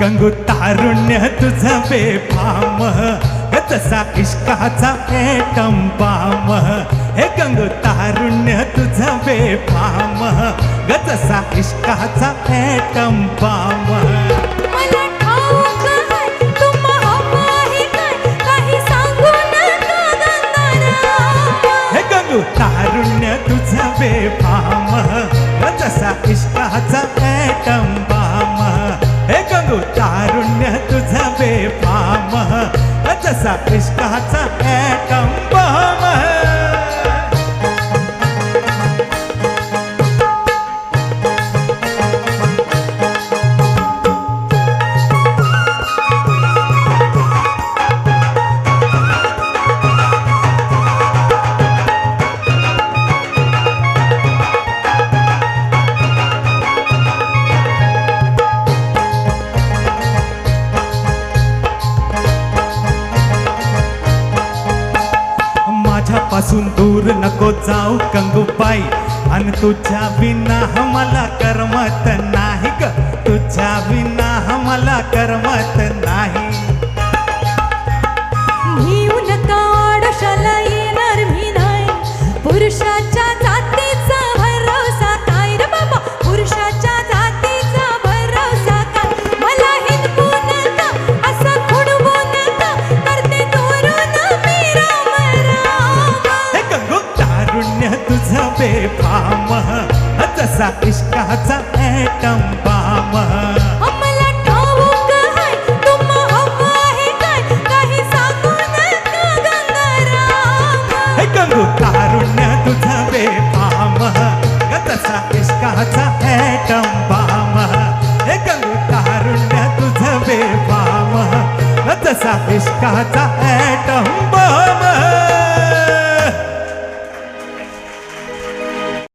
गंगू तारुण्य तुझं बेफाम तसा इश्काचा एटम बाम हे गंगू तारुण्य तुझं बेफाम तसा इश्काचा एटम बाम मला ठाऊक आहे तुम्हा हवं आहे काय काही सांगू नका गंगाराम हे गंगू तारुण्य तुझं बेफाम तसा इश्काचा एटम बाम हे गंगू तारुण्य तुझं बेफाम तसा इश्काचा एटम बाम माझ्यापासून दूर नको जाऊ गंगूबाई आणि तुझ्या विना मला करमत नाही ग तुझ्या विना मला करमत नाही घेऊ नका आडशाला येणार मी नाही पुरुषाच्या जातीचा भरोसा काय रे बाबा पुरुषाच्या जातीचा भरोसा काय मला हिंदू नका असं खुडवू नका करते दूरून मी राम राम हे गंगू तारुण्य तुझं बेफाम तसा इश्काचा एटम बाम मला ठाऊक आहे तुम्हा हवं आहे काय काही सांगू नका गंगाराम हे गंगू तारुण्य तुझं बेफाम तसा इश्काचा एटम बाम हे गंगू तारुण्य तुझं बेफाम तसा इश्काचा एटम